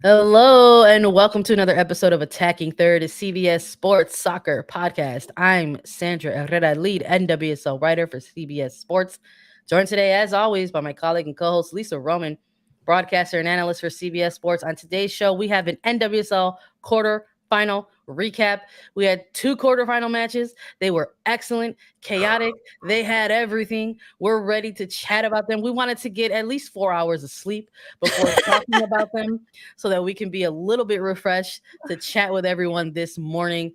Hello and welcome to another episode of Attacking Third, a CBS Sports Soccer podcast. I'm Sandra Herrera, lead NWSL writer for CBS Sports. Joined today, as always, by my colleague and co-host Lisa Roman, broadcaster and analyst for CBS Sports. On today's show, we have an NWSL quarterfinal recap. We had two quarterfinal matches. They were excellent, chaotic. They had everything. We're ready to chat about them. We wanted to get at least 4 hours of sleep before talking about them so that we can be a little bit refreshed to chat with everyone this morning.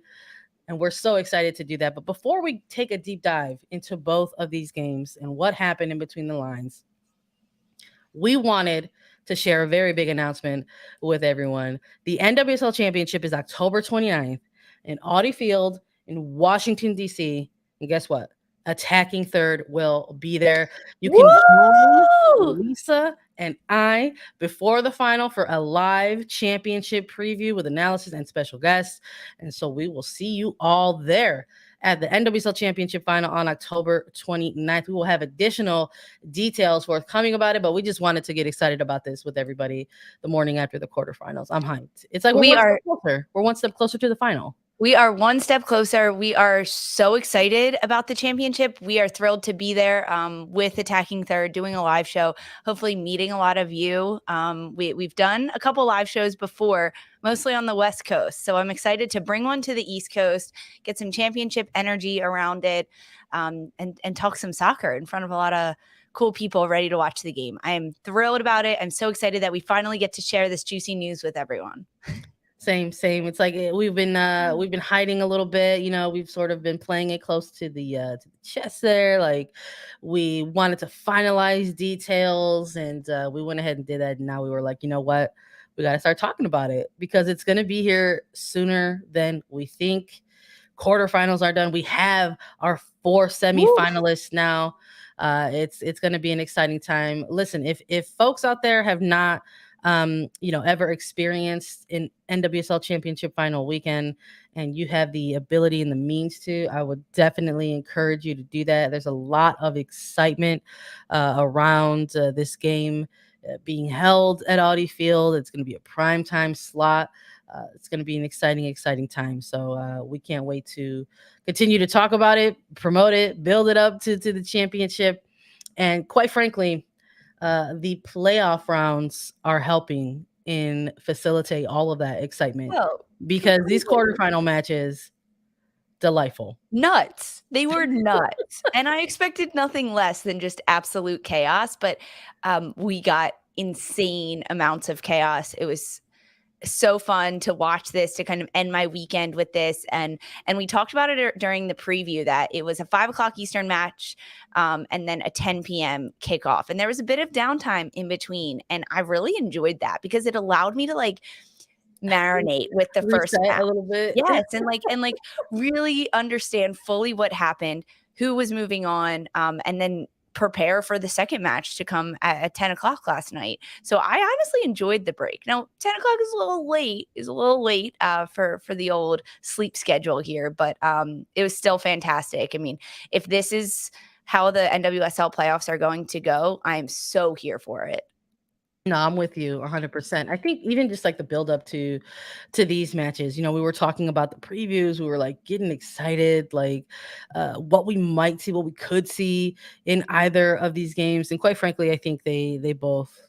And we're so excited to do that. But before we take a deep dive into both of these games and what happened in between the lines, we wanted to share a very big announcement with everyone. The NWSL Championship is October 29th in Audi Field in Washington, D.C. And guess what? Attacking Third will be there. You can join Woo! Lisa and I before the final for a live championship preview with analysis and special guests. And so we will see you all there at the NWSL Championship final on October 29th. We will have additional details forthcoming about it, but we just wanted to get excited about this with everybody the morning after the quarterfinals. I'm hyped. It's like we're We one are step closer. We're one step closer to the final. we are one step closer. We are so excited about the championship. We are thrilled to be there with Attacking Third, doing a live show, hopefully meeting a lot of you. We've done a couple live shows before, mostly on the West Coast. So I'm excited to bring one to the East Coast, get some championship energy around it, and talk some soccer in front of a lot of cool people ready to watch the game. I am thrilled about it. I'm so excited that we finally get to share this juicy news with everyone. Same. It's like we've been hiding a little bit. We've sort of been playing it close to the chest there. Like we wanted to finalize details, and we went ahead and did that. And now we were like, you know what, we got to start talking about it because it's going to be here sooner than we think. Quarterfinals are done. We have our four semifinalists now. It's going to be an exciting time. Listen, if folks out there have not ever experienced an NWSL Championship final weekend and you have the ability and the means to, I would definitely encourage you to do that. There's a lot of excitement around this game being held at Audi Field. It's going to be a prime time slot. It's going to be an exciting time. So we can't wait to continue to talk about it, promote it, build it up to the championship. And quite frankly, the playoff rounds are helping in facilitate all of that excitement Oh, because these quarterfinal matches, delightful. nuts. They were nuts. And I expected nothing less than just absolute chaos, but we got insane amounts of chaos. It was so fun to watch this, to kind of end my weekend with this. And we talked about it during the preview that it was a 5 o'clock Eastern match and then a 10 p.m. kickoff. And there was a bit of downtime in between. And I really enjoyed that because it allowed me to marinate with the first Reset match. a little bit. Yes, and really understand fully what happened, who was moving on, and then prepare for the second match to come at 10 o'clock last night. So I honestly enjoyed the break. Now, 10 o'clock is a little late for the old sleep schedule here, but it was still fantastic. I mean, if this is how the NWSL playoffs are going to go, I'm so here for it. No, I'm with you 100%. I think even just like the build up to these matches, we were talking about the previews, we were like getting excited, like what we might see, what we could see in either of these games. And quite frankly, I think they both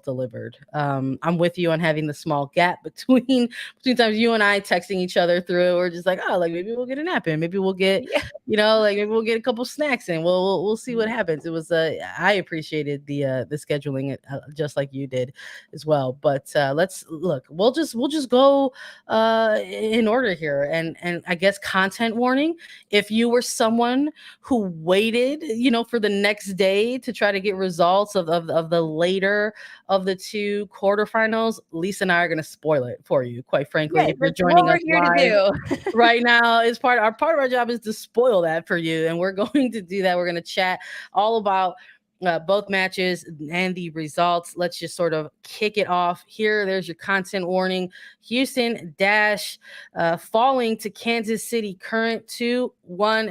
delivered. I'm with you on having the small gap between times you and I texting each other through. We're just like, oh, like maybe we'll get a nap in, maybe we'll get Yeah. like maybe we'll get a couple snacks in. We'll see what happens. It was I appreciated the scheduling just like you did as well. But let's look. We'll just go in order here. And I guess content warning. If you were someone who waited, for the next day to try to get results of the later of the two quarterfinals, Lisa and I are going to spoil it for you. Quite frankly, Right, if you're that's what joining we're us here live to do. right now, is part of our job is to spoil that for you, and we're going to do that. We're going to chat all about both matches and the results. Let's just sort of kick it off here. There's your content warning. Houston Dash falling to Kansas City current 2-1,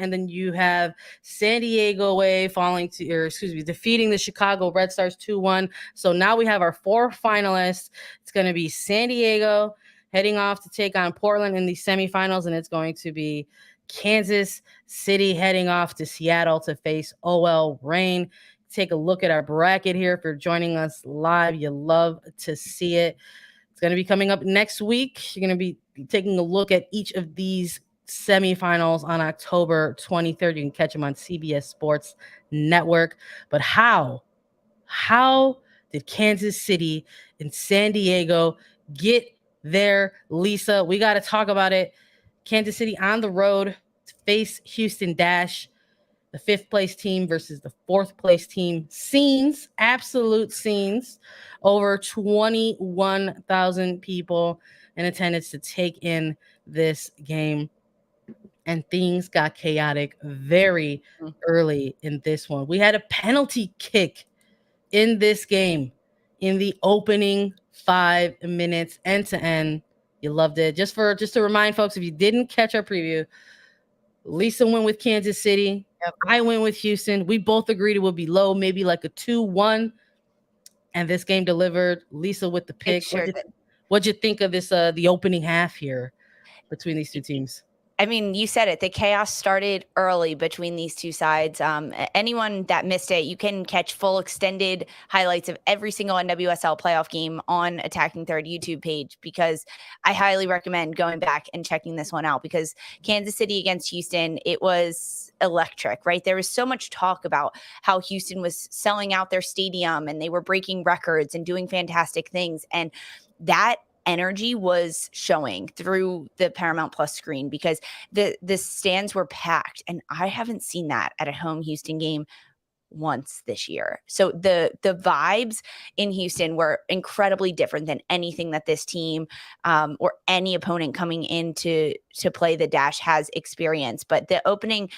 and then you have San Diego away defeating the Chicago Red Stars 2-1. So now we have our 4 finalists. It's going to be San Diego heading off to take on Portland in the semifinals, and it's going to be Kansas City heading off to Seattle to face OL Reign. Take a look at our bracket here. If you're joining us live, you love to see it. It's going to be coming up next week. You're going to be taking a look at each of these semifinals on October 23rd. You can catch them on CBS Sports Network. But how did Kansas City and San Diego get there, Lisa? We got to talk about it. Kansas City on the road to face Houston Dash, the 5th place team versus the 4th place team. Absolute scenes. Over 21,000 people in attendance to take in this game. And things got chaotic very early in this one. We had a penalty kick in this game in the opening 5 minutes, end to end. You loved it. Just to remind folks, if you didn't catch our preview, Lisa went with Kansas City. Yep. I went with Houston. We both agreed it would be low, maybe like a 2-1. And this game delivered. Lisa with the pick. What'd you think of this? The opening half here between these two teams? I mean, you said it. The chaos started early between these two sides. Anyone that missed it, you can catch full extended highlights of every single NWSL playoff game on Attacking Third YouTube page, because I highly recommend going back and checking this one out, because Kansas City against Houston, it was electric, right? There was so much talk about how Houston was selling out their stadium and they were breaking records and doing fantastic things. And that energy was showing through the Paramount Plus screen, because the stands were packed, and I haven't seen that at a home Houston game once this year. So the vibes in Houston were incredibly different than anything that this team or any opponent coming in to play the Dash has experienced. But the opening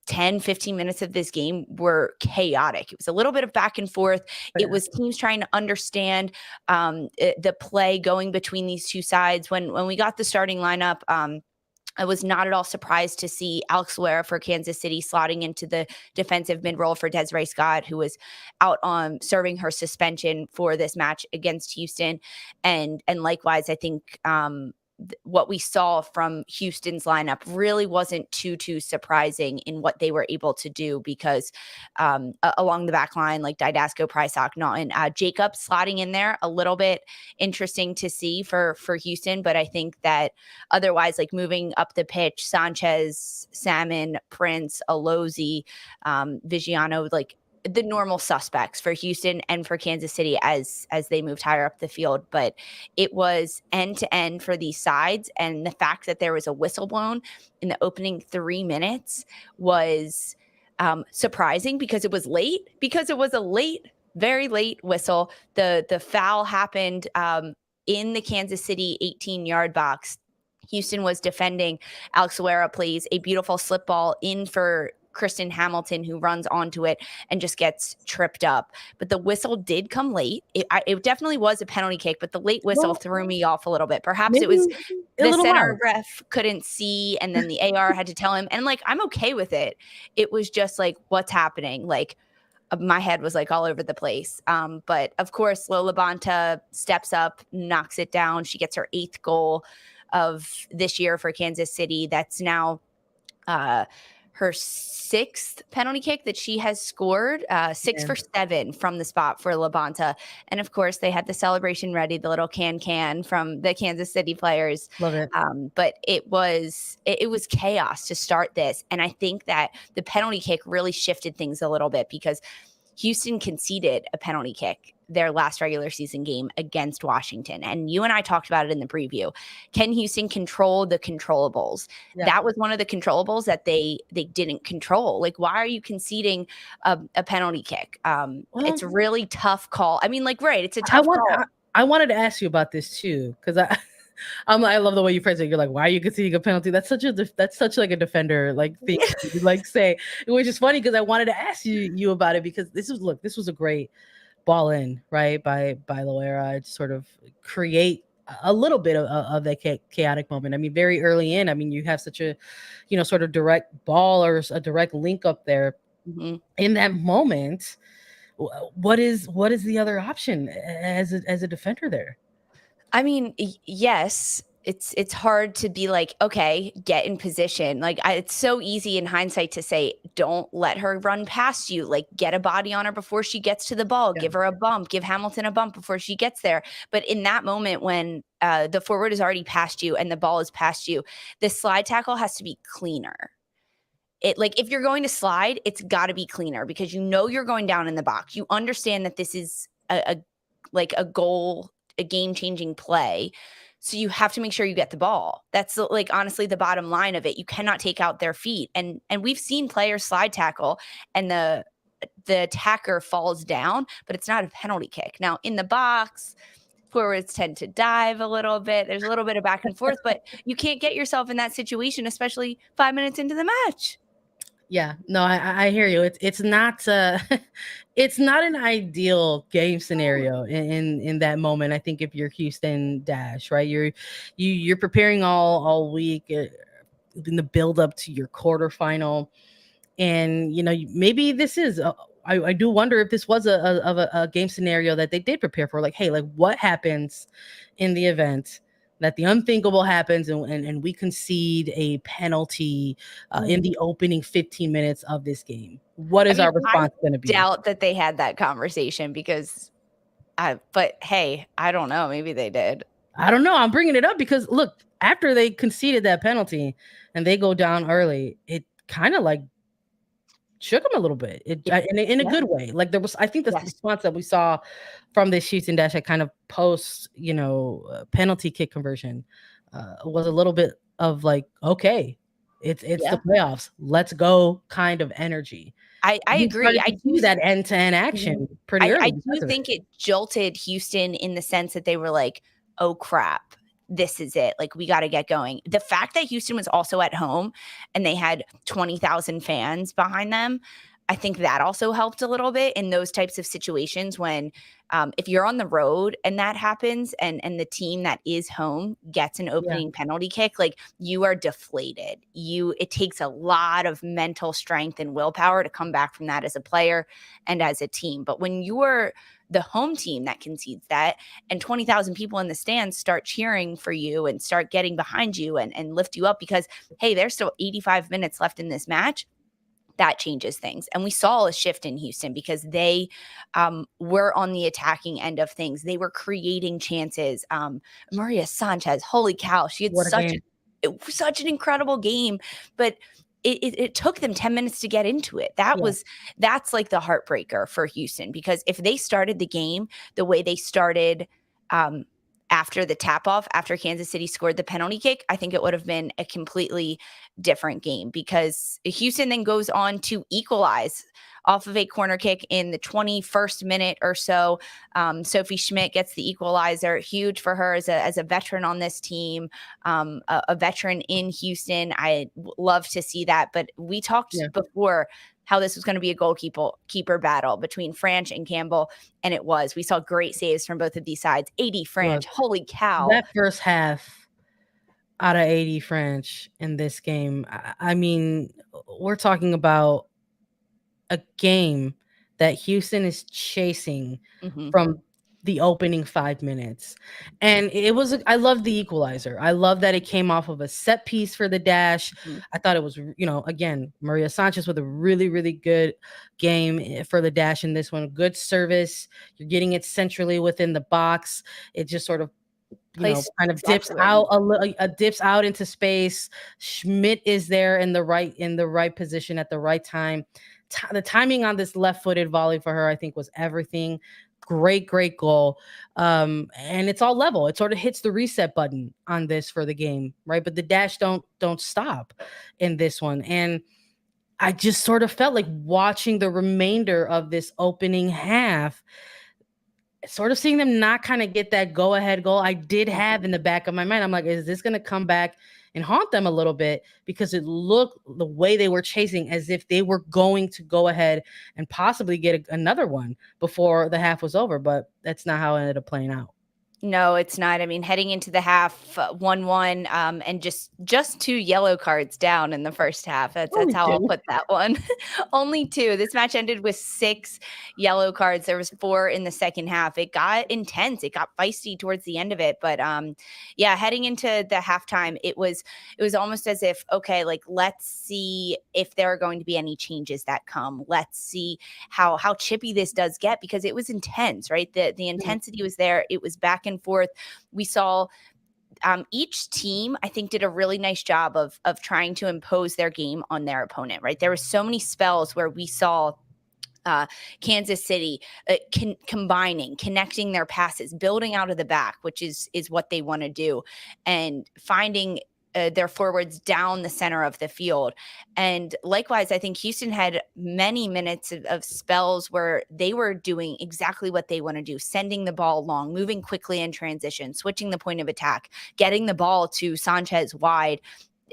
10-15 minutes of this game were chaotic. It was a little bit of back and forth. It was teams trying to understand the play going between these two sides. When we got the starting lineup, I was not at all surprised to see Alex Herrera for Kansas City slotting into the defensive mid role for Desiree Scott, who was out on serving her suspension for this match against Houston. And likewise, I think what we saw from Houston's lineup really wasn't too surprising in what they were able to do, because along the back line, like Didasco, Prysock, Naughton, Jacob slotting in there, a little bit interesting to see for Houston. But I think that otherwise, like moving up the pitch, Sanchez, Salmon, Prince, Alozi, Vigiano, like the normal suspects for Houston and for Kansas City as they moved higher up the field. But it was end to end for these sides. And the fact that there was a whistle blown in the opening 3 minutes was surprising, because it was a very late whistle. The foul happened in the Kansas City 18-yard box. Houston was defending. Alex Herrera plays a beautiful slip ball in for Kristen Hamilton, who runs onto it and just gets tripped up. But the whistle did come late. It definitely was a penalty kick, but the late whistle threw me off a little bit. Perhaps it was the center ref couldn't see, and then the AR had to tell him. And like, I'm okay with it. It was just like, what's happening? Like, my head was like all over the place. But of course, Lola Bonta steps up, knocks it down. She gets her 8th goal of this year for Kansas City. That's now her 6th penalty kick that she has scored, 6 for 7 from the spot for Labonta. And of course, they had the celebration ready, the little can from the Kansas City players. Love it. But it was chaos to start this. And I think that the penalty kick really shifted things a little bit, because Houston conceded a penalty kick their last regular season game against Washington. And you and I talked about it in the preview. Can Houston control the controllables? Yeah. That was one of the controllables that they didn't control. Like, why are you conceding a penalty kick? It's a really tough call. I mean, like, right, it's a tough call. I wanted to ask you about this too, because I love the way you phrase it. You're like, why are you conceding a penalty? That's such like a defender like thing to like say, which is funny because I wanted to ask you about it because this was a great ball in right by Loera to sort of create a little bit of that chaotic moment. I mean, very early in, I mean, you have such a sort of direct ball or a direct link up there in that moment. What is the other option as a defender there? I mean, yes, it's hard to be like, okay, get in position. Like it's so easy in hindsight to say, don't let her run past you. Like get a body on her before she gets to the ball. Yeah. Give her a bump. Give Hamilton a bump before she gets there. But in that moment when the forward is already past you and the ball is past you, the slide tackle has to be cleaner. Like if you're going to slide, it's got to be cleaner because you're going down in the box. You understand that this is a goal, a game-changing play. So you have to make sure you get the ball. That's like honestly the bottom line of it. You cannot take out their feet. And we've seen players slide tackle and the attacker falls down, but it's not a penalty kick. Now in the box, forwards tend to dive a little bit. There's a little bit of back and forth, but you can't get yourself in that situation, especially 5 minutes into the match. Yeah, no, I hear you. It's not it's not an ideal game scenario in that moment. I think if you're Houston Dash, right, you're preparing all week in the build up to your quarterfinal, and maybe this is. I do wonder if this was a game scenario that they did prepare for. Like, hey, like what happens in the event that the unthinkable happens and we concede a penalty in the opening 15 minutes of this game? What is our response going to be? Doubt that they had that conversation because but hey, I don't know. Maybe they did. I don't know. I'm bringing it up because look, after they conceded that penalty and they go down early, it kind of like shook them a little bit in a good way. Like there was, I think the response that we saw from this Houston Dash at kind of post, penalty kick conversion was a little bit of like, okay, it's the playoffs. Let's go kind of energy. I agree. I do that end-to-end action pretty early. I do think it jolted Houston in the sense that they were like, oh crap, this is it. Like we got to get going. The fact that Houston was also at home and they had 20,000 fans behind them, I think that also helped a little bit in those types of situations when if you're on the road and that happens and the team that is home gets an opening penalty kick, like you are deflated. It takes a lot of mental strength and willpower to come back from that as a player and as a team. But when you're the home team that concedes that and 20,000 people in the stands start cheering for you and start getting behind you and lift you up because, hey, there's still 85 minutes left in this match, that changes things. And we saw a shift in Houston because they were on the attacking end of things. They were creating chances. Maria Sanchez, holy cow, she had such an incredible game, but it took them 10 minutes to get into it. That's like the heartbreaker for Houston, because if they started the game the way they started after the tap off, after Kansas City scored the penalty kick, I think it would have been a completely different game, because Houston then goes on to equalize off of a corner kick in the 21st minute or so. Sophie Schmidt gets the equalizer. Huge for her as a veteran on this team, a veteran in Houston. I love to see that. But we talked before how this was going to be a goalkeeper battle between French and Campbell, and it was. We saw great saves from both of these sides. 80 French, holy cow. That first half out of 80 French in this game, I mean, we're talking about a game that Houston is chasing from the opening 5 minutes. And it was, I love the equalizer. I love that it came off of a set piece for the Dash. I thought it was, again, Maria Sanchez with a really, really good game for the Dash in this one. Good service. You're getting it centrally within the box. It just sort of, kind of dips out into space. Schmidt is there in the right position at the right time. The timing on this left-footed volley for her, I think, was everything. Great goal. And it's all level. It sort of hits the reset button on this for the game, right? But the Dash don't stop in this one. And I just sort of felt like watching the remainder of this opening half, sort of seeing them not kind of get that go ahead goal, I did have in the back of my mind, I'm like, is this going to come back and haunt them a little bit? Because it looked the way they were chasing as if they were going to go ahead and possibly get another one before the half was over. But that's not how it ended up playing out. No, it's not. I mean, heading into the half, 1-1, and just 2 yellow cards down in the first half. That's Only how I'll two. put that one. Only 2. This match ended with 6 yellow cards. There was 4 in the second half. It got intense. It got feisty towards the end of it. But yeah, heading into the halftime, it was almost as if, okay, like let's see if there are going to be any changes that come. Let's see how chippy this does get, because it was intense, right? The intensity was there. It was back and forth. We saw each team, I think, did a really nice job of trying to impose their game on their opponent, right? There were so many spells where we saw Kansas City combining, connecting their passes, building out of the back, which is what they want to do, and finding their forwards down the center of the field. And likewise, I think Houston had many minutes of spells where they were doing exactly what they want to do, sending the ball long, moving quickly in transition, switching the point of attack, getting the ball to Sanchez wide,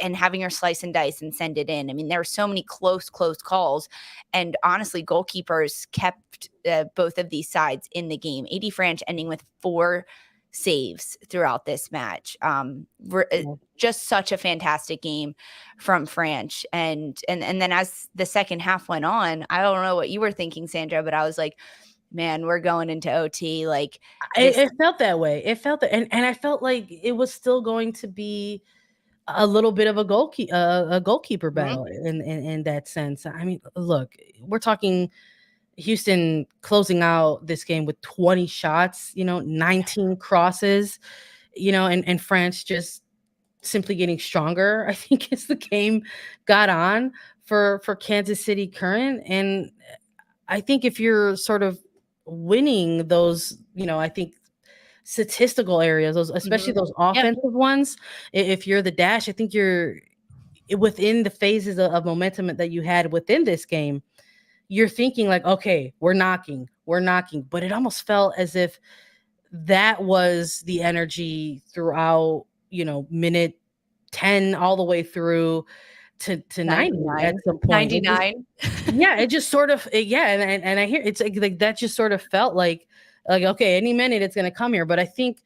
and having her slice and dice and send it in. I mean, there were so many close calls. And honestly, goalkeepers kept both of these sides in the game. AD Franch ending with 4 saves throughout this match. Just such a fantastic game from Franch. And then as the second half went on, I don't know what you were thinking, Sandra, but I was like, man, we're going into OT. Like It felt that way. It felt that, and I felt like it was still going to be a little bit of a goalkeeper battle in that sense. I mean, look, we're talking Houston closing out this game with 20 shots, 19 crosses, and France just simply getting stronger, I think, as the game got on for Kansas City Current. And I think if you're sort of winning those, I think statistical areas, those, especially those offensive ones, if you're the Dash, I think you're within the phases of momentum that you had within this game. You're thinking like, okay, we're knocking, but it almost felt as if that was the energy throughout, minute 10 all the way through to 90 at some point. 99. It just sort of, and I hear it's like that just sort of felt like okay, any minute it's going to come here. But I think,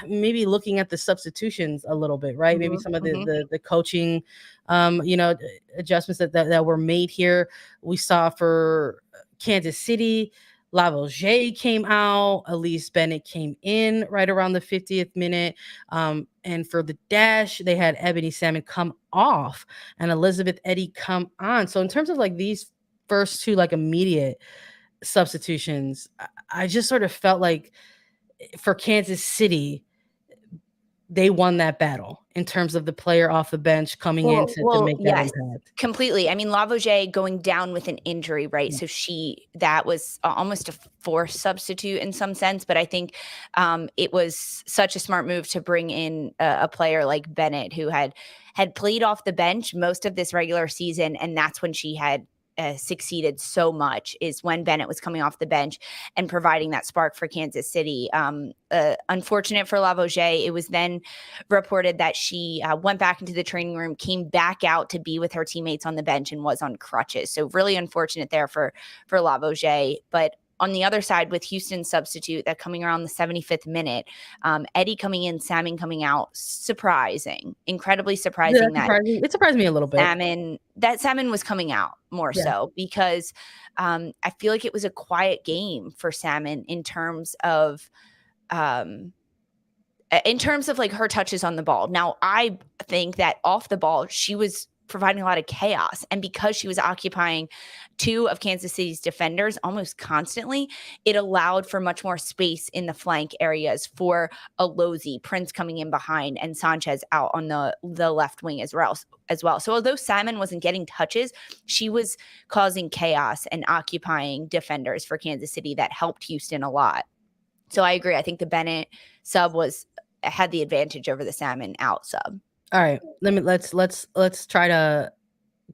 maybe looking at the substitutions a little bit, right? Maybe some of the coaching, adjustments that were made here. We saw for Kansas City, Lavoisier came out, Elise Bennett came in right around the 50th minute. And for the Dash, they had Ebony Salmon come off and Elizabeth Eddy come on. So in terms of like these first 2 like immediate substitutions, I just sort of felt like for Kansas City, they won that battle in terms of the player off the bench coming in to make that impact. Completely. I mean, Lavoisier going down with an injury, right? Yeah. So that was almost a forced substitute in some sense, but I think it was such a smart move to bring in a player like Bennett, who had played off the bench most of this regular season, and that's when she had succeeded so much, is when Bennett was coming off the bench and providing that spark for Kansas City. Unfortunate for Lavoisier, it was then reported that she went back into the training room, came back out to be with her teammates on the bench, and was on crutches. So really unfortunate there for Lavoisier. But on the other side, with Houston's substitute that coming around the 75th minute, Eddy coming in, Salmon coming out, incredibly surprising. It surprised me a little bit. Salmon was coming out more so, because I feel like it was a quiet game for Salmon in terms of like her touches on the ball. Now, I think that off the ball, she was providing a lot of chaos. And because she was occupying 2 of Kansas City's defenders almost constantly, it allowed for much more space in the flank areas for Alozi, Prince coming in behind, and Sanchez out on the left wing as well. So although Salmon wasn't getting touches, she was causing chaos and occupying defenders for Kansas City that helped Houston a lot. So I agree. I think the Bennett sub had the advantage over the Salmon out sub. All right, let's try to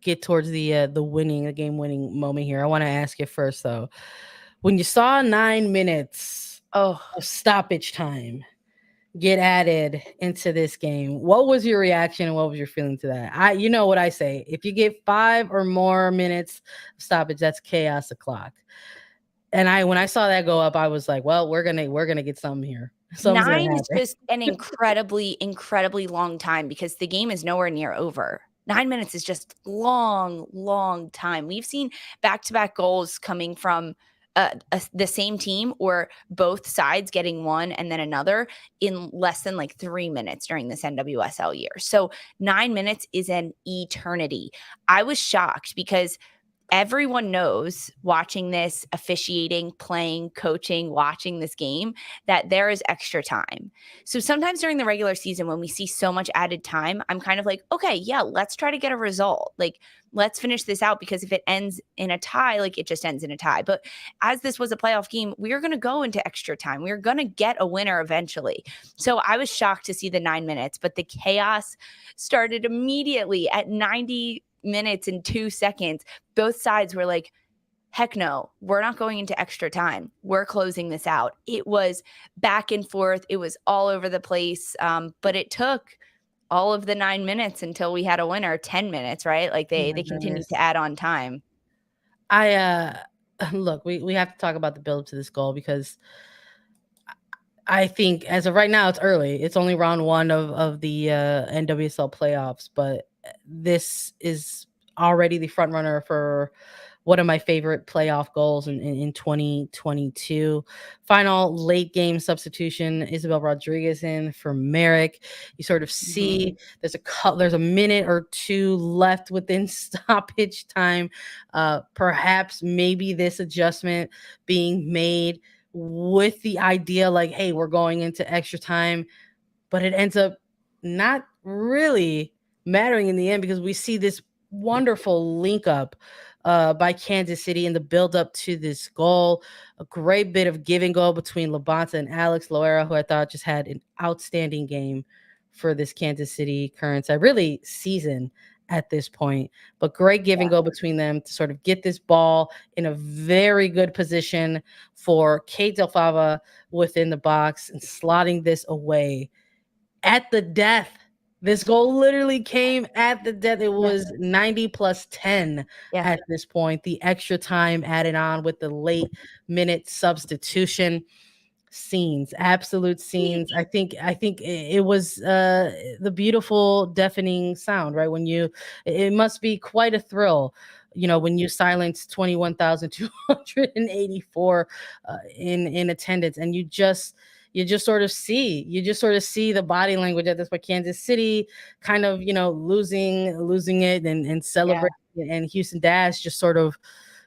get towards the game winning moment here. I want to ask you first though, when you saw 9 minutes Oh, of stoppage time get added into this game. What was your reaction and what was your feeling to that? You know what I say. If you get 5 or more minutes of stoppage, that's chaos o'clock. And when I saw that go up, I was like, well, we're gonna get something here. Something's gonna 9 is happen. just an incredibly, incredibly long time because the game is nowhere near over. 9 minutes is just long, long time. We've seen back-to-back goals coming from, the same team or both sides getting one and then another in less than, like, 3 minutes during this NWSL year. So 9 minutes is an eternity. I was shocked because everyone knows watching this, officiating, playing, coaching, watching this game, that there is extra time. So sometimes during the regular season, when we see so much added time, I'm kind of like, okay, yeah, let's try to get a result. Like, let's finish this out because if it ends in a tie, like it just ends in a tie. But as this was a playoff game, we are going to go into extra time. We are going to get a winner eventually. So I was shocked to see the 9 minutes, but the chaos started immediately at 90 minutes and 2 seconds. Both sides were like, heck no, we're not going into extra time. We're closing this out. It was back and forth. It was all over the place. But it took all of the 9 minutes until we had a winner, 10 minutes, right? Like Oh they my continued goodness. to add on time. I look, we have to talk about the build to this goal because I think as of right now, it's early. It's only round one of the NWSL playoffs, but this is already the front runner for one of my favorite playoff goals in 2022. Final late game substitution, Isabel Rodriguez in for Merrick. You sort of Mhm. see there's a minute or two left within stoppage time. Perhaps maybe this adjustment being made with the idea like, hey, we're going into extra time, but it ends up not really mattering in the end because we see this wonderful link up by Kansas City in the build up to this goal. A great bit of give and go between Labonta and Alex Loera, who I thought just had an outstanding game for this Kansas City Currents. I really season at this point, but great give and go between them to sort of get this ball in a very good position for Kate Del Fava within the box and slotting this away at the death. This goal literally came at the death. It Yeah. was 90 plus 10 Yeah. at this point. The extra time added on with the late minute substitution. Scenes, absolute scenes. I think it was the beautiful deafening sound, right? When you it must be quite a thrill, when you silence 21,284 in attendance, and you just sort of see the body language at this point. Kansas City kind of losing it and Yeah. celebrating, and Houston Dash just sort of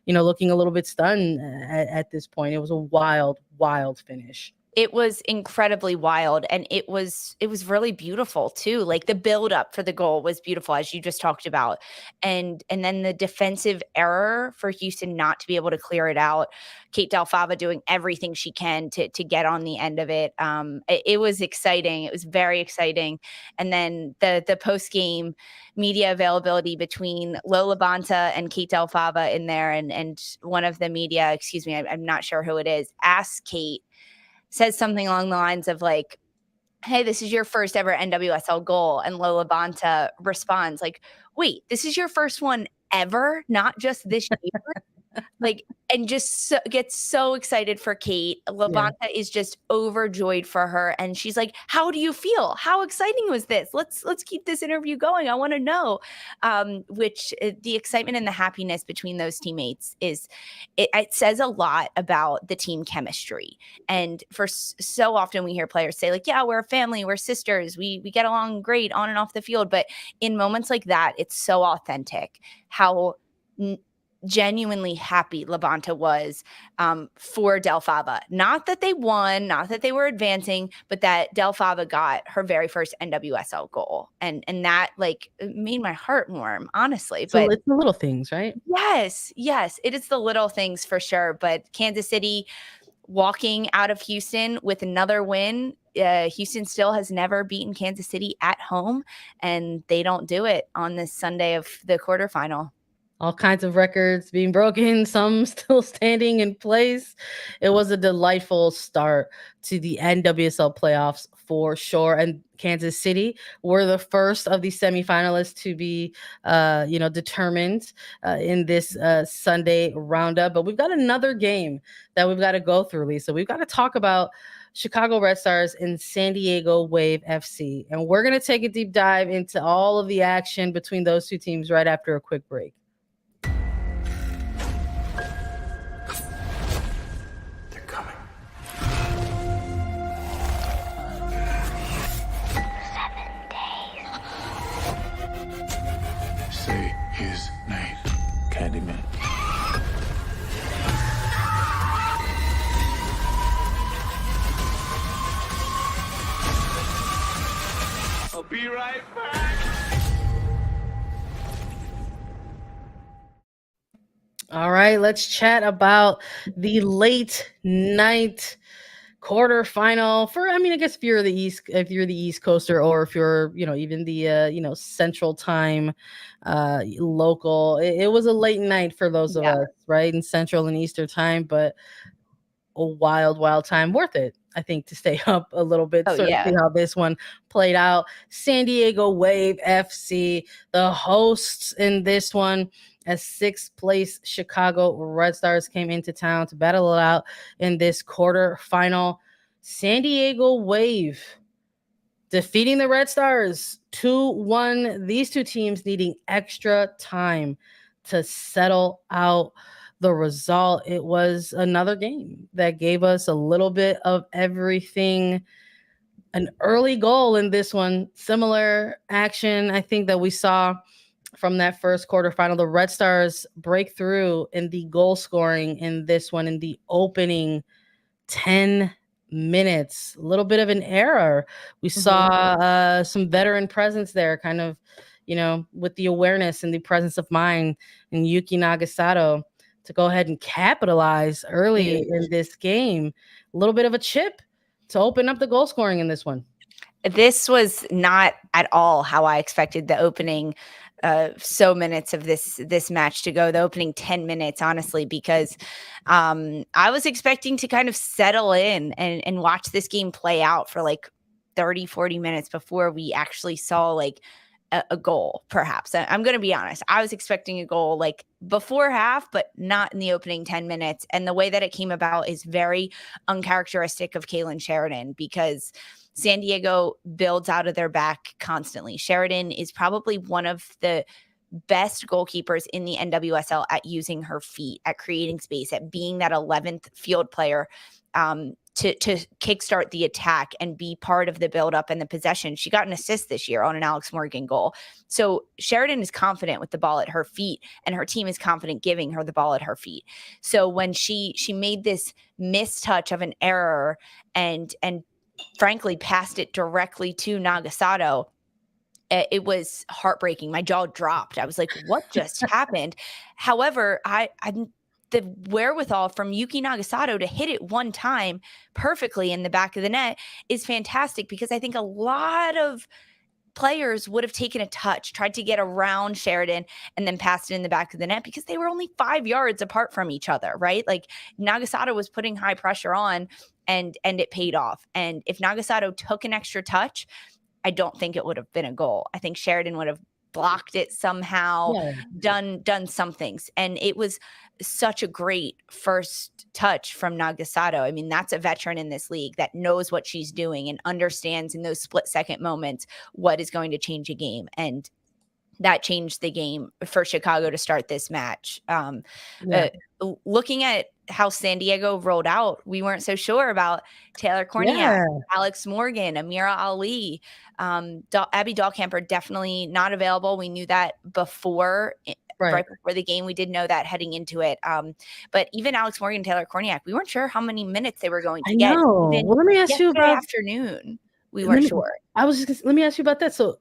looking a little bit stunned at this point. It was a wild, wild finish. It was incredibly wild, and it was really beautiful too. Like, the build up for the goal was beautiful, as you just talked about, and then the defensive error for Houston not to be able to clear it out. Kate Del Fava doing everything she can to get on the end of it. It was exciting. It was very exciting. And then the post-game media availability between Lola Bonta and Kate Del Fava in there, and one of the media, excuse me, I'm not sure who it is, asked Kate, says something along the lines of like, "Hey, this is your first ever NWSL goal." And Lola Bonta responds like, "Wait, this is your first one ever, not just this year?" Like, and just gets so excited for Kate. Yeah. Lavonta is just overjoyed for her, and she's like, "How do you feel? How exciting was this? Let's keep this interview going. I want to know." Which the excitement and the happiness between those teammates it says a lot about the team chemistry. And for so often we hear players say like, "Yeah, we're a family, we're sisters, we get along great on and off the field." But in moments like that, it's so authentic how genuinely happy Labonta was for Del Fava. Not that they won, not that they were advancing, but that Del Fava got her very first NWSL goal. And that like made my heart warm, honestly. So But it's the little things, right? yes, yes, it is the little things for sure. But Kansas City walking out of Houston with another win. Houston still has never beaten Kansas City at home, and they don't do it on this Sunday of the quarterfinal. all kinds of records being broken, some still standing in place. It was a delightful start to the NWSL playoffs for sure. And Kansas City were the first of the semifinalists to be, determined in this Sunday roundup. But we've got another game that we've got to go through, Lisa. We've got to talk about Chicago Red Stars and San Diego Wave FC. And we're going to take a deep dive into all of the action between those two teams right after a quick break. Say his name. Candyman. I'll be right back. All right, let's chat about the late night quarterfinal for, I guess if you're the East Coaster, or if you're, even the Central Time local, it was a late night for those of us, right, in Central and Eastern Time, but a wild time, worth it, I think, to stay up a little bit, see how this one played out. San Diego Wave FC, the hosts in this one, as sixth place Chicago Red Stars came into town to battle it out in this quarterfinal. San Diego Wave defeating the Red Stars 2-1. These two teams needing extra time to settle out the result. It was another game that gave us a little bit of everything. An early goal in this one, similar action, I think, that we saw from that first quarterfinal. The Red Stars break through in the goal scoring in this one in the opening 10 minutes. A little bit of an error. We saw some veteran presence there, kind of, with the awareness and the presence of mind in Yuki Nagasato to go ahead and capitalize early in this game. A little bit of a chip to open up the goal scoring in this one. This was not at all how I expected the opening minutes of this match to go, the opening 10 minutes, honestly, because I was expecting to kind of settle in and watch this game play out for like 30, 40 minutes before we actually saw like a goal, perhaps. I'm going to be honest. I was expecting a goal like before half, but not in the opening 10 minutes. And the way that it came about is very uncharacteristic of Kaylin Sheridan, because San Diego builds out of their back constantly. Sheridan is probably one of the best goalkeepers in the NWSL at using her feet, at creating space, at being that 11th field player to kickstart the attack and be part of the buildup and the possession. She got an assist this year on an Alex Morgan goal. So Sheridan is confident with the ball at her feet, and her team is confident giving her the ball at her feet. So when she made this mistouch of an error and frankly passed it directly to Nagasato, it was heartbreaking. My jaw dropped. I was like, what just happened? However, I'm the wherewithal from Yuki Nagasato to hit it one time perfectly in the back of the net is fantastic, because I think a lot of players would have taken a touch, tried to get around Sheridan, and then passed it in the back of the net, because they were only 5 yards apart from each other, right? Like, Nagasato was putting high pressure on, and it paid off. And if Nagasato took an extra touch, I don't think it would have been a goal. I think Sheridan would have blocked it somehow, done some things. And it was such a great first touch from Nagasato. I mean, that's a veteran in this league that knows what she's doing and understands in those split-second moments what is going to change a game. And that changed the game for Chicago to start this match. Looking at how San Diego rolled out, we weren't so sure about Taylor Korniak, Alex Morgan, Amira Ali. Abby Dahlkemper definitely not available. We knew that before, right before the game. We did know that heading into it. But even Alex Morgan, Taylor Korniak, we weren't sure how many minutes they were going to get. Well, let me ask you about afternoon. We weren't sure. Let me ask you about that. So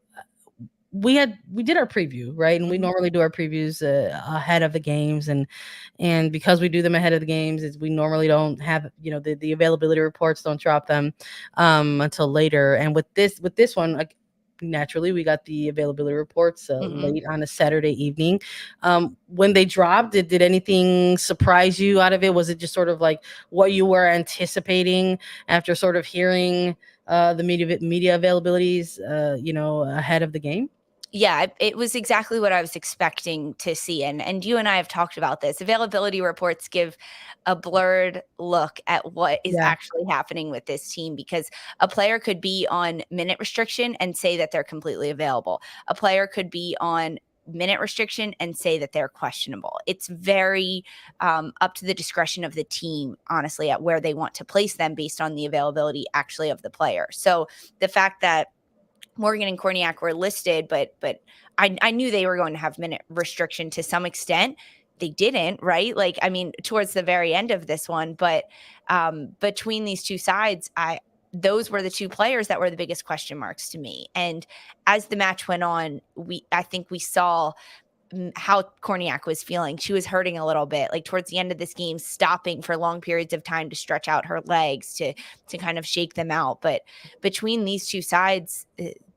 we did our preview, right? And we normally do our previews ahead of the games, and because we do them ahead of the games, is we normally don't have, the availability reports, don't drop them until later. And with this one, like, naturally we got the availability reports Mhm. late on a Saturday evening. When they dropped, did anything surprise you out of it? Was it just sort of like what you were anticipating after sort of hearing the media availabilities, ahead of the game? Yeah, it was exactly what I was expecting to see, and you and I have talked about this. Availability reports give a blurred look at what is Yeah. actually happening with this team because a player could be on minute restriction and say that they're completely available. A player could be on minute restriction and say that they're questionable. It's very up to the discretion of the team, honestly, at where they want to place them based on the availability actually of the player. So the fact that Morgan and Korniak were listed, but I knew they were going to have minute restriction to some extent. They didn't, right? Like, I mean, towards the very end of this one, but between these two sides, those were the two players that were the biggest question marks to me. And as the match went on, I think we saw how Korniak was feeling. She was hurting a little bit, like towards the end of this game, stopping for long periods of time to stretch out her legs to kind of shake them out. But between these two sides,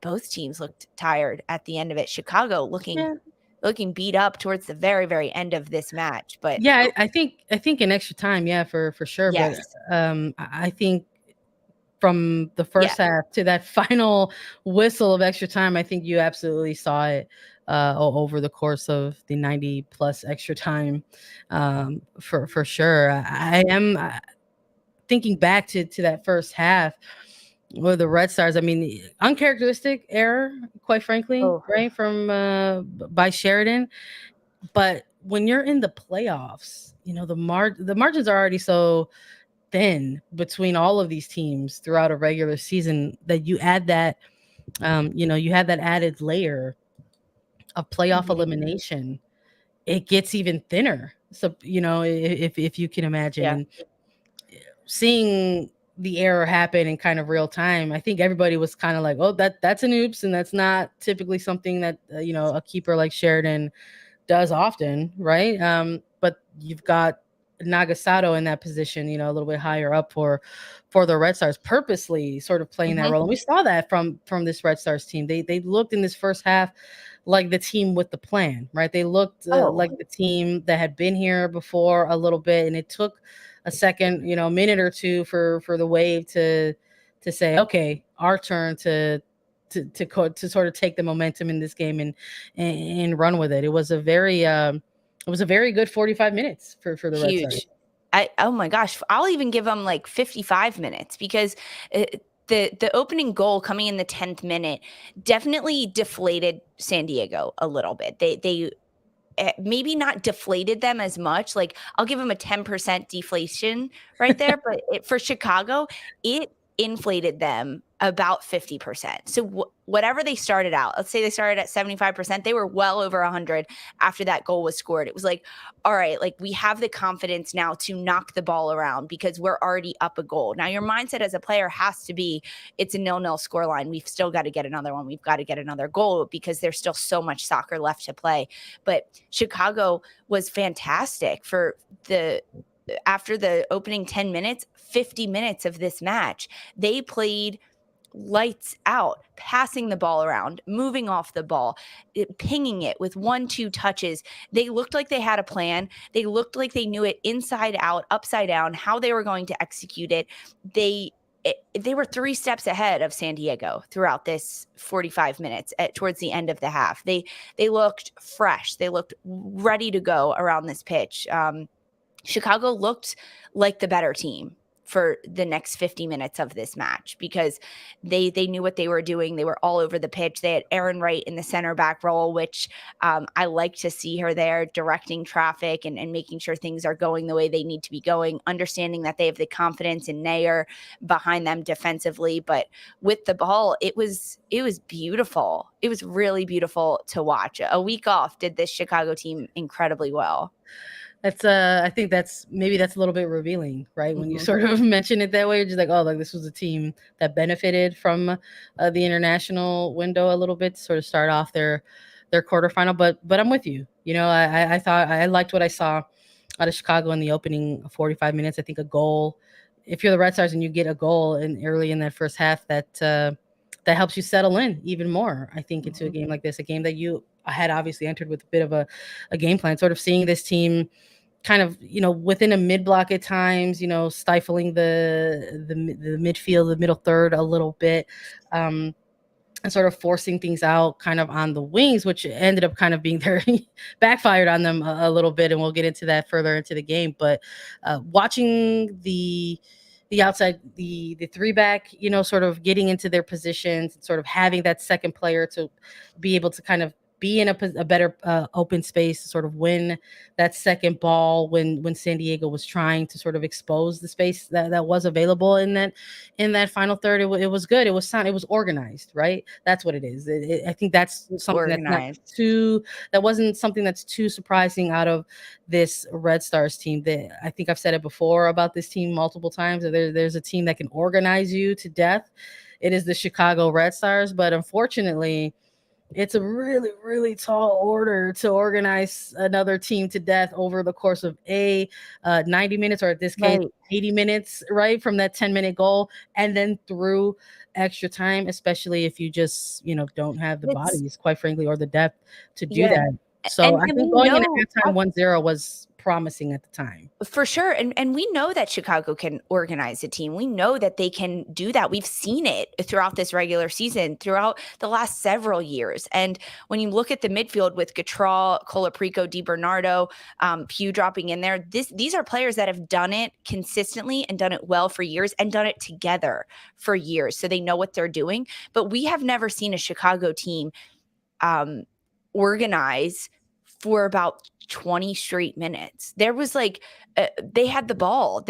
both teams looked tired at the end of it. Chicago looking beat up towards the very, very end of this match. But Yeah, I think in extra time, yeah, for sure. But yes, I think from the yeah, first half to that final whistle of extra time, I think you absolutely saw it over the course of the 90 plus extra time, for sure. I am thinking back to that first half with the Red Stars. I mean, uncharacteristic error, quite frankly, oh, right, from by Sheridan. But when you're in the playoffs, the margins are already so thin between all of these teams throughout a regular season that you add that, you had that added layer of playoff mhm, elimination. It gets even thinner. So, if you can imagine, yeah, and seeing the error happen in kind of real time, I think everybody was kind of like, oh, that's an oops. And that's not typically something that, a keeper like Sheridan does often, right? But you've got Nagasato in that position, a little bit higher up for the Red Stars, purposely sort of playing that mhm, role. And we saw that from this Red Stars team. They looked in this first half like the team with the plan, right? They looked oh, like the team that had been here before a little bit, and it took a second, minute or two for the Wave to say, okay, our turn to sort of take the momentum in this game and run with it. It was a very good 45 minutes for the Red Stars. huge. Oh my gosh, I'll even give them like 55 minutes because the opening goal coming in the 10th minute definitely deflated San Diego a little bit. They maybe not deflated them as much. Like I'll give them a 10% deflation right there, but for Chicago, it inflated them about 50%. So whatever they started out, let's say they started at 75%, they were well over 100 after that goal was scored. It was like, all right, like we have the confidence now to knock the ball around because we're already up a goal. Now your mindset as a player has to be, it's a 0-0 scoreline. We've still got to get another one. We've got to get another goal because there's still so much soccer left to play. But Chicago was fantastic for after the opening 10 minutes, 50 minutes of this match. They played lights out, passing the ball around, moving off the ball, pinging it with 1-2 touches. They looked like they had a plan. They looked like they knew it inside out, upside down, how they were going to execute it. They were 3 steps ahead of San Diego throughout this 45 minutes towards the end of the half. They looked fresh. They looked ready to go around this pitch. Chicago looked like the better team for the next 50 minutes of this match because they knew what they were doing. They were all over the pitch. They had Erin Wright in the center back role, which I like to see her there directing traffic and making sure things are going the way they need to be going, understanding that they have the confidence in Nair behind them defensively. But with the ball, it was beautiful. It was really beautiful to watch. A week off did this Chicago team incredibly well. I think that's a little bit revealing, right? When you Mhm. sort of mention it that way, you're just like, oh, like this was a team that benefited from the international window a little bit to sort of start off their quarterfinal. But I'm with you. I thought I liked what I saw out of Chicago in the opening 45 minutes. I think a goal, if you're the Red Stars and you get a goal early in that first half, that helps you settle in even more, I think, into a game like this, a game that you had obviously entered with a bit of a game plan, sort of seeing this team kind of, within a mid block at times, stifling the midfield, the middle third a little bit. And sort of forcing things out kind of on the wings, which ended up kind of being backfired on them a little bit. And we'll get into that further into the game. But watching the outside, the three back, sort of getting into their positions, sort of having that second player to be able to kind of be in a better open space to sort of win that second ball when San Diego was trying to sort of expose the space that was available in that final third. It was good. It was sound. It was organized, right? That's what it is. I think that's something Organized. that wasn't something that's too surprising out of this Red Stars team. I think I've said it before about this team multiple times. There's a team that can organize you to death. It is the Chicago Red Stars, but unfortunately, it's a really, really tall order to organize another team to death over the course of 90 minutes, or at this case, 80 minutes, right? From that 10-minute goal, and then through extra time, especially if you just, don't have the bodies, quite frankly, or the depth to do that. So I think going into halftime 1-0 was promising at the time. For sure. And we know that Chicago can organize a team. We know that they can do that. We've seen it throughout this regular season, throughout the last several years. And when you look at the midfield with Gatral, Colaprico, DiBernardo, Pugh dropping in there, these are players that have done it consistently and done it well for years and done it together for years. So they know what they're doing. But we have never seen a Chicago team organize for about 20 straight minutes. There was they had the ball.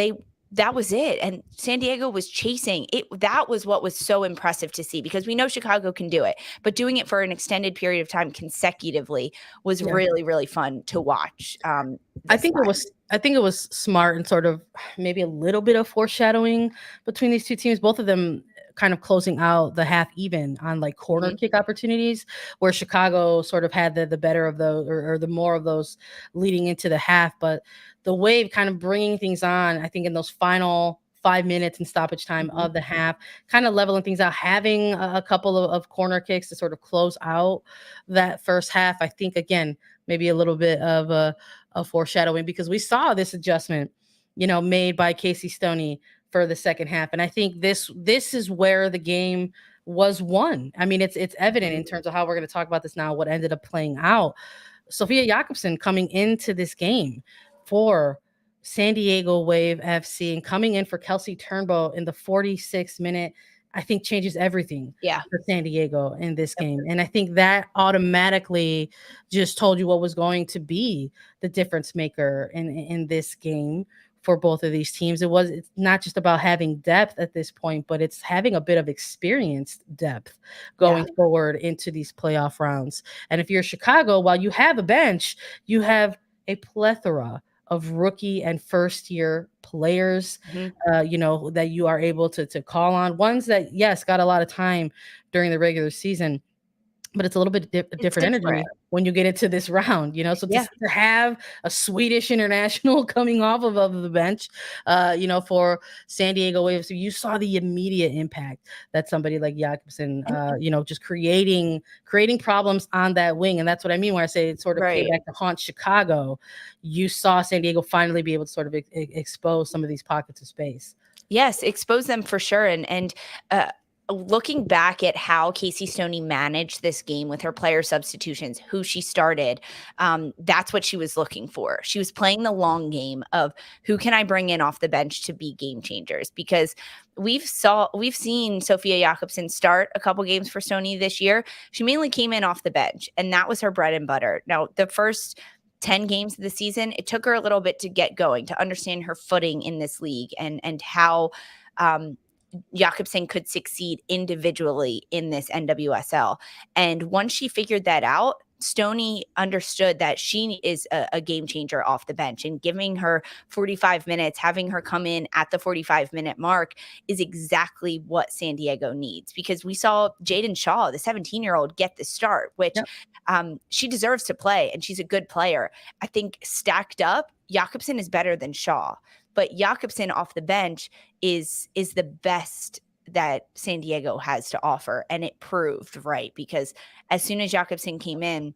That was it. And San Diego was chasing it. That was what was so impressive to see, because we know Chicago can do it, but doing it for an extended period of time consecutively was really, really fun to watch. I think it was smart and sort of maybe a little bit of foreshadowing between these two teams, both of them kind of closing out the half even on corner kick opportunities, where Chicago sort of had the better of those, or the more of those leading into the half. But the Wave kind of bringing things on, I think, in those final 5 minutes in stoppage time of the half, kind of leveling things out, having a couple of corner kicks to sort of close out that first half. I think, again, maybe a little bit of a foreshadowing, because we saw this adjustment, made by Casey Stoney for the second half. And I think this is where the game was won. I mean, it's evident in terms of how we're going to talk about this now, what ended up playing out. Sofia Jakobsson coming into this game for San Diego Wave FC and coming in for Kelsey Turnbow in the 46th minute, I think changes everything for San Diego in this game. And I think that automatically just told you what was going to be the difference maker in this game for both of these teams. It's not just about having depth at this point, but it's having a bit of experienced depth going forward into these playoff rounds. And if you're Chicago, while you have a bench, you have a plethora of rookie and first year players, that you are able to call on. Ones that, yes, got a lot of time during the regular season, but it's a little bit different energy when you get into this round, so to have a Swedish international coming off of the bench, for San Diego Waves, so you saw the immediate impact that somebody like Jakobsson, just creating problems on that wing. And that's what I mean when I say it sort of came back to haunt Chicago. You saw San Diego finally be able to sort of expose some of these pockets of space. Yes, expose them for sure. And looking back at how Casey Stoney managed this game with her player substitutions, who she started, that's what she was looking for. She was playing the long game of who can I bring in off the bench to be game changers, because we've seen Sofia Jakobsson start a couple games for Stoney this year. She mainly came in off the bench, and that was her bread and butter. Now, the first 10 games of the season, it took her a little bit to get going, to understand her footing in this league and how Jakobsson could succeed individually in this NWSL. And once she figured that out, Stoney understood that she is a game changer off the bench, and giving her 45 minutes, having her come in at the 45-minute mark is exactly what San Diego needs, because we saw Jaden Shaw, the 17-year-old, get the start, which she deserves to play, and she's a good player. I think stacked up, Jakobsson is better than Shaw, but Jakobsson off the bench is the best that San Diego has to offer. And it proved right, because as soon as Jakobsen came in,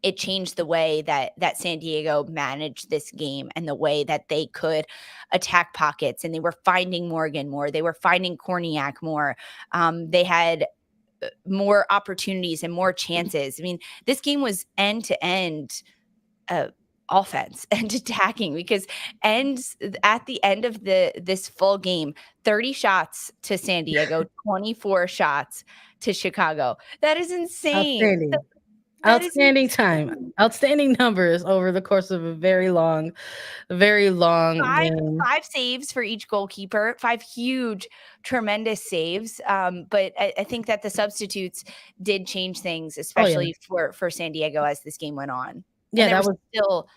it changed the way that San Diego managed this game and the way that they could attack pockets. And they were finding Morgan more. They were finding Korniak more. They had more opportunities and more chances. I mean, this game was end to end offense and attacking, because ends at the end of this full game, 30 shots to San Diego, 24 shots to Chicago. That is insane. Outstanding. That is Outstanding insane. time. Outstanding numbers over the course of a very long game. Five saves for each goalkeeper, 5 huge, tremendous saves. But I think that the substitutes did change things, especially for San Diego as this game went on. Yeah, and there that was still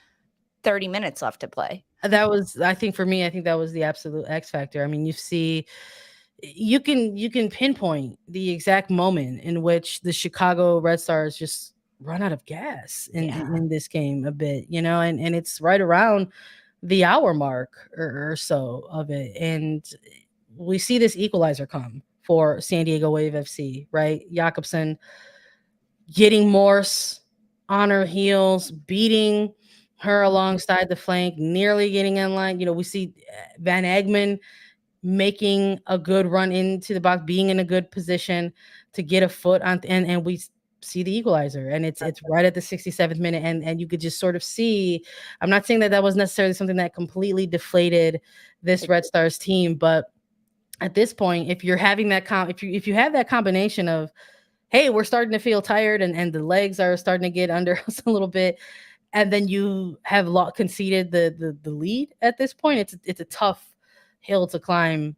30 minutes left to play. That was, I think for me, I think that was the absolute X factor. I mean, you can pinpoint the exact moment in which the Chicago Red Stars just run out of gas in this game a bit, and it's right around the hour mark or so of it. And we see this equalizer come for San Diego Wave FC, right? Jakobsen getting Morse on her heels, beating her alongside the flank, nearly getting in line. We see Van Egmond making a good run into the box, being in a good position to get a foot on, and we see the equalizer, and it's right at the 67th minute, and you could just sort of see. I'm not saying that was necessarily something that completely deflated this Red Stars team, but at this point, if you're having that if you have that combination of, hey, we're starting to feel tired, and the legs are starting to get under us a little bit, and then you have conceded the lead at this point, it's a tough hill to climb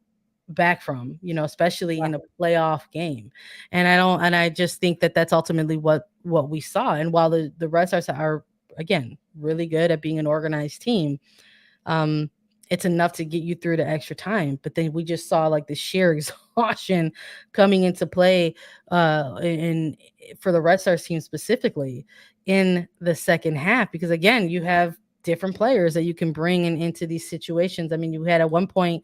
back from, especially in a playoff game. And I just think that that's ultimately what we saw. And while the Red Stars are, again, really good at being an organized team, it's enough to get you through to extra time. But then we just saw like the sheer exhaustion coming into play for the Red Stars team specifically in the second half, because again, you have different players that you can bring into these situations. I mean, you had at one point,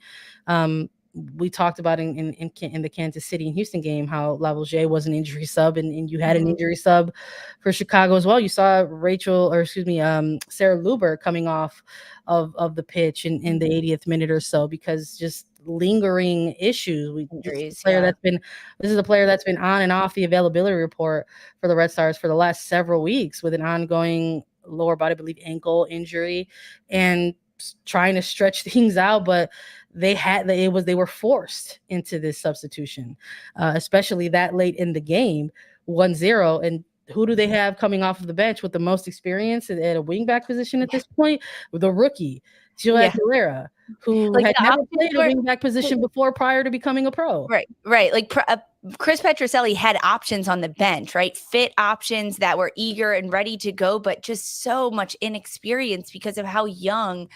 we talked about in the Kansas City and Houston game how Lavouche was an injury sub, and you had an injury sub for Chicago as well. You saw Sarah Luber coming off of the pitch in the 80th minute or so, because just lingering issues. This is a player that's been on and off the availability report for the Red Stars for the last several weeks with an ongoing lower body, I believe, ankle injury, and trying to stretch things out, but they were forced into this substitution, especially that late in the game, 1-0. And who do they have coming off of the bench with the most experience at a wingback position at this point? The rookie, Herrera, who had never played a wingback position before prior to becoming a pro. Right. Like Chris Petroselli had options on the bench, right? Fit options that were eager and ready to go, but just so much inexperience because of how young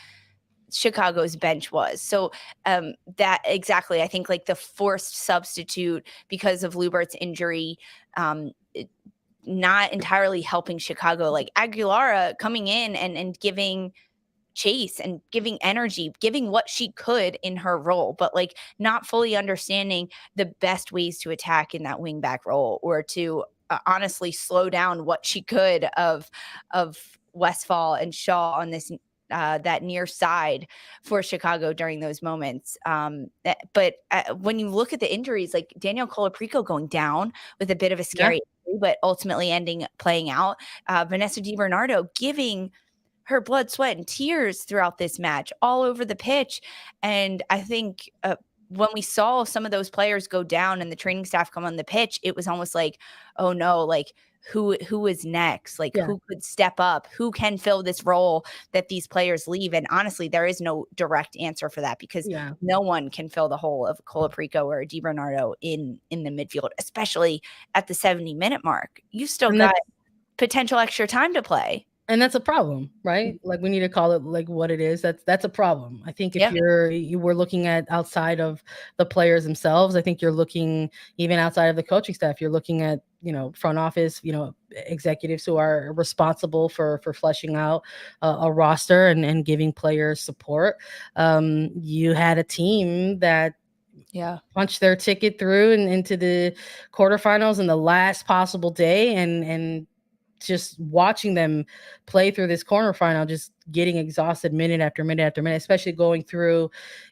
Chicago's bench was. So that exactly, I think like the forced substitute because of Lubert's injury, not entirely helping Chicago. Like Aguilera coming in and giving chase and giving energy, giving what she could in her role, but like not fully understanding the best ways to attack in that wingback role, or to honestly slow down what she could of Westphal and Shaw on this that near side for Chicago during those moments. But when you look at the injuries, like Danielle Colaprico going down with a bit of a scary injury, but ultimately playing out, Vanessa DiBernardo giving her blood, sweat, and tears throughout this match all over the pitch. And I think when we saw some of those players go down and the training staff come on the pitch, it was almost like, oh no, like who is next? Like who could step up? Who can fill this role that these players leave? And honestly, there is no direct answer for that, because no one can fill the hole of Colaprico or DiBernardo in the midfield, especially at the 70-minute mark. You still got potential extra time to play. And that's a problem, right? Like we need to call it like what it is. That's a problem. I think if you were looking at outside of the players themselves, I think you're looking even outside of the coaching staff, you're looking at, front office, executives who are responsible for fleshing out a roster and giving players support. You had a team that punch their ticket through and into the quarterfinals in the last possible day, and just watching them play through this quarterfinal, just getting exhausted minute after minute after minute, especially going through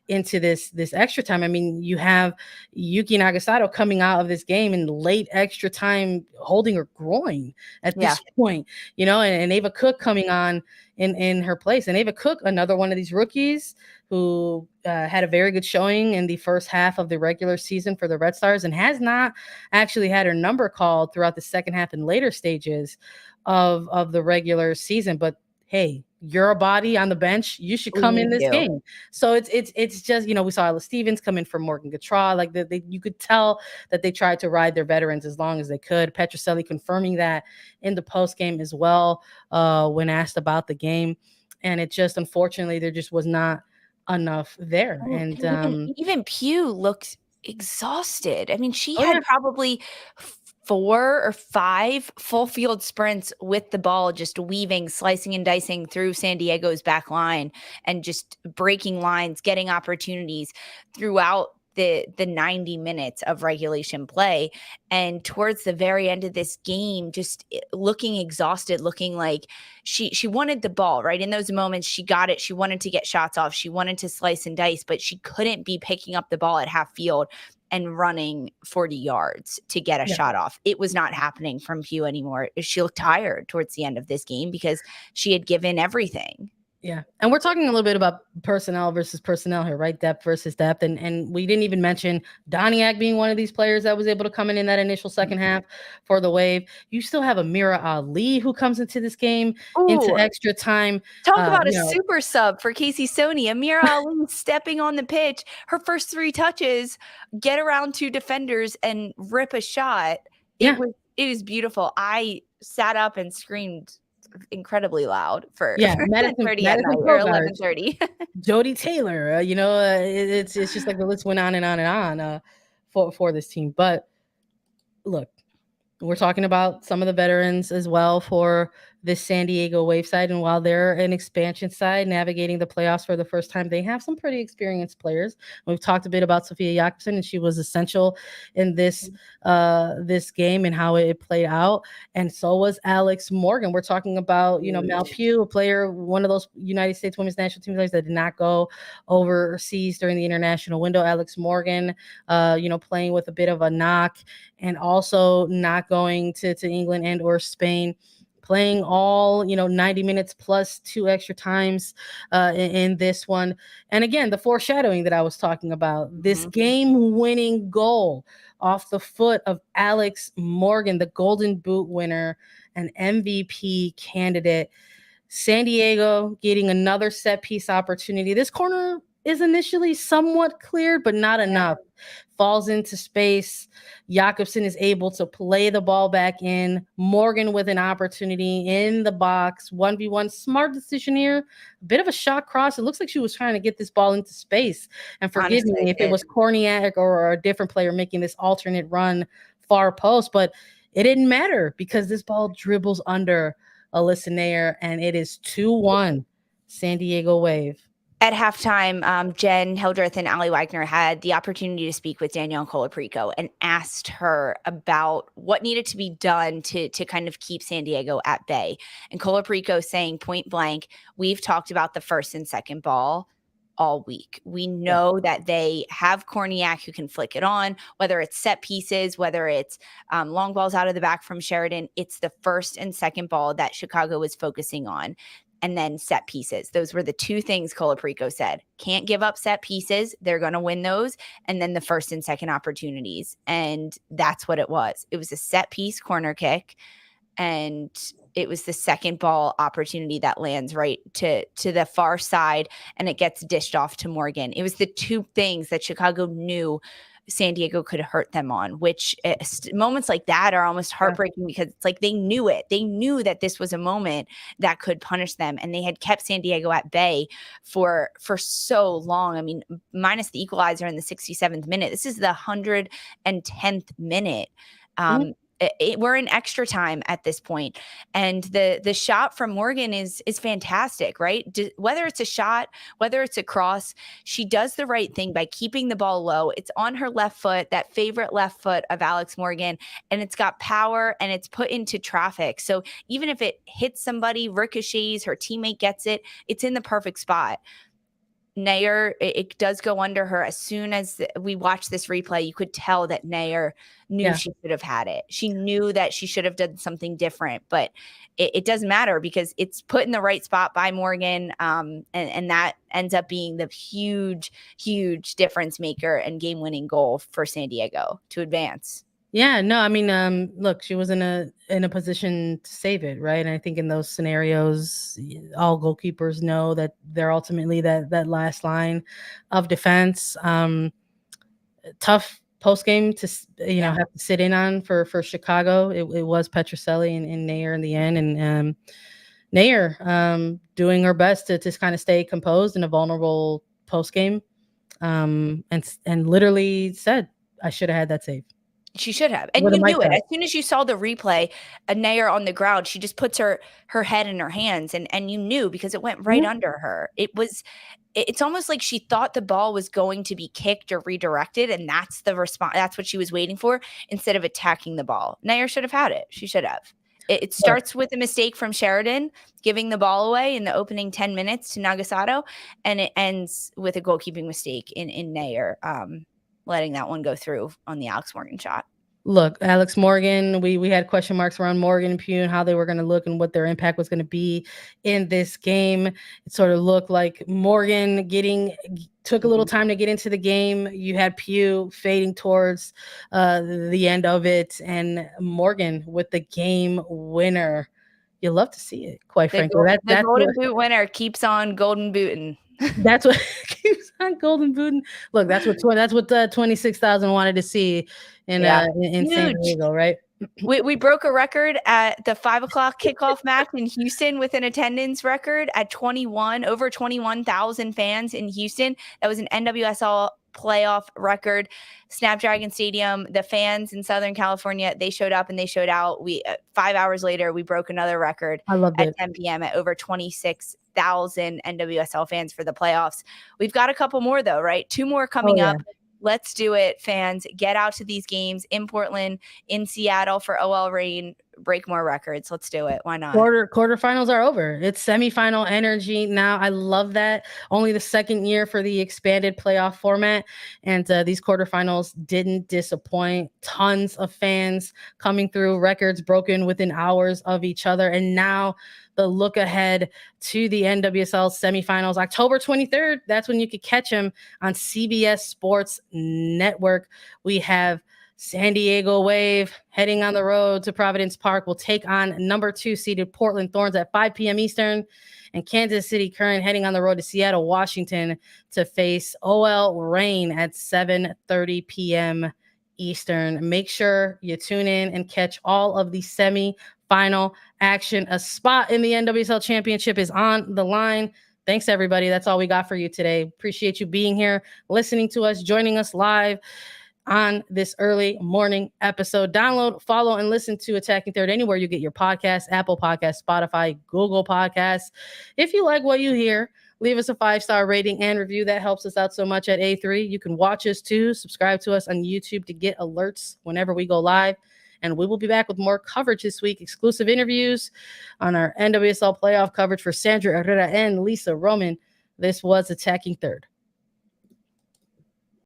into this extra time. I mean, you have Yuki Nagasato coming out of this game in late extra time holding her groin at this point, and Ava Cook coming on in her place. And Ava Cook, another one of these rookies who had a very good showing in the first half of the regular season for the Red Stars, and has not actually had her number called throughout the second half and later stages of the regular season. But hey, you're a body on the bench, you should come in this game. So it's just, we saw Ella Stevens come in for Morgan Gautrat. Like you could tell that they tried to ride their veterans as long as they could. Petroselli confirming that in the post game as well, when asked about the game. And it just, unfortunately, there just was not enough there. And even Pugh looked exhausted. I mean, she had probably 4 or 5 full field sprints with the ball, just weaving, slicing and dicing through San Diego's back line and just breaking lines, getting opportunities throughout the 90 minutes of regulation play. And towards the very end of this game, just looking exhausted, looking like she wanted the ball, right? In those moments, she got it. She wanted to get shots off. She wanted to slice and dice, but she couldn't be picking up the ball at half field and running 40 yards to get a shot off. It was not happening from Pugh anymore. She looked tired towards the end of this game because she had given everything. Yeah. And we're talking a little bit about personnel versus personnel here, right? Depth versus depth. And we didn't even mention Doniak being one of these players that was able to come in that initial second half for the Wave. You still have Amira Ali, who comes into this game into extra time. Talk about a super sub for Casey Stoney. Amira Ali stepping on the pitch. Her first 3 touches, get around 2 defenders and rip a shot. It was beautiful. I sat up and screamed incredibly loud for Madison 30 at night or 11:30. Jody Taylor, it's just like the list went on and on and on for this team. But look, we're talking about some of the veterans as well for this San Diego Wave side. And while they're an expansion side navigating the playoffs for the first time, they have some pretty experienced players. We've talked a bit about Sophia Jakobsen, and she was essential in this game and how it played out. And so was Alex Morgan. We're talking about, Mel Pugh, a player, one of those United States women's national team players that did not go overseas during the international window. Alex Morgan, playing with a bit of a knock, and also not going to England and or Spain, playing all 90 minutes plus 2 extra times in this one. And again, the foreshadowing that I was talking about, this game-winning goal off the foot of Alex Morgan, the Golden Boot winner and MVP candidate. San Diego getting another set piece opportunity. This corner is initially somewhat cleared, but not enough. Falls into space. Jakobsen is able to play the ball back in. Morgan with an opportunity in the box. 1v1. Smart decision here. A bit of a shot cross. It looks like she was trying to get this ball into space. And forgive me if it was Korniak or a different player making this alternate run far post, but it didn't matter because this ball dribbles under Alyssa Nair, and it is 2-1 San Diego Wave. At halftime, Jen Hildreth and Ali Wagner had the opportunity to speak with Danielle Colaprico and asked her about what needed to be done to kind of keep San Diego at bay. And Colaprico saying point blank, we've talked about the first and second ball all week. We know that they have Korniak who can flick it on, whether it's set pieces, whether it's long balls out of the back from Sheridan. It's the first and second ball that Chicago was focusing on. And then set pieces. Those were the 2 things Colaprico said. Can't give up set pieces. They're going to win those. And then the first and second opportunities. And that's what it was. It was a set piece corner kick. And it was the second ball opportunity that lands right to the far side. And it gets dished off to Morgan. It was the 2 things that Chicago knew San Diego could hurt them on, which moments like that are almost heartbreaking because it's like they knew it. They knew that this was a moment that could punish them, and they had kept San Diego at bay for so long. I mean, minus the equalizer in the 67th minute. This is the 110th minute. we're in extra time at this point, and the shot from Morgan is fantastic, right? Whether it's a shot, whether it's a cross, she does the right thing by keeping the ball low. It's on her left foot, that favorite left foot of Alex Morgan, and it's got power and it's put into traffic. So even if it hits somebody, ricochets, her teammate gets it, it's in the perfect spot. Nair, it does go under her. As soon as we watched this replay, you could tell that Nair knew she should have had it. She knew that she should have done something different, but it doesn't matter because it's put in the right spot by Morgan, and that ends up being the huge, huge difference maker and game-winning goal for San Diego to advance. Yeah, no, I mean, look, she was in a position to save it, right? And I think in those scenarios, all goalkeepers know that they're ultimately that last line of defense. Tough post game to have to sit in on for Chicago. It was Petroselli and Nair in the end, and Nair doing her best to just kind of stay composed in a vulnerable post game, and literally said, "I should have had that save." She should have. And you knew it. As soon as you saw the replay, a Nair on the ground, she just puts her head in her hands, and you knew because it went right under her. It's almost like she thought the ball was going to be kicked or redirected, and that's the response. That's what she was waiting for instead of attacking the ball. Nair should have had it. She should have. It starts with a mistake from Sheridan giving the ball away in the opening 10 minutes to Nagasato, and it ends with a goalkeeping mistake in Nair, letting that one go through on the Alex Morgan shot. Look, Alex Morgan, we had question marks around Morgan and Pugh and how they were going to look and what their impact was going to be in this game. It sort of looked like Morgan took a little time to get into the game. You had Pugh fading towards the end of it, and Morgan with the game winner. You love to see it, quite frankly. The golden boot winner keeps on golden booting. That's what keeps on golden booting. Look, that's what 26,000 wanted to see in San Diego, right? We broke a record at the 5 o'clock kickoff match in Houston with an attendance record at over 21,000 fans in Houston. That was an NWSL playoff record. Snapdragon Stadium, the fans in Southern California, they showed up and they showed out. 5 hours later, we broke another record at 10 p.m. at over 26,000 NWSL fans for the playoffs. We've got a couple more though, right? 2 more coming up. Let's do it, fans. Get out to these games in Portland, in Seattle for OL Reign. Break more records. Let's do it. Why not? Quarterfinals are over. It's semifinal energy now. I love that. Only the second year for the expanded playoff format, and these quarterfinals didn't disappoint. Tons of fans coming through, records broken within hours of each other, and now the look ahead to the NWSL semifinals, October 23rd. That's when you could catch them on CBS Sports Network. We have San Diego Wave heading on the road to Providence Park. Will take on number 2 seeded Portland Thorns at 5 p.m. Eastern, and Kansas City Current heading on the road to Seattle, Washington to face OL Reign at 7:30 p.m. Eastern. Make sure you tune in and catch all of the semi-final action. A spot in the NWSL Championship is on the line. Thanks, everybody. That's all we got for you today. Appreciate you being here, listening to us, joining us live on this early morning episode. Download, follow, and listen to Attacking Third anywhere you get your podcasts: Apple Podcasts, Spotify, Google Podcasts. If you like what you hear, leave us a 5-star rating and review. That helps us out so much at A3. You can watch us too. Subscribe to us on YouTube to get alerts whenever we go live. And we will be back with more coverage this week. Exclusive interviews on our NWSL playoff coverage for Sandra, Herrera, and Lisa Roman. This was Attacking Third.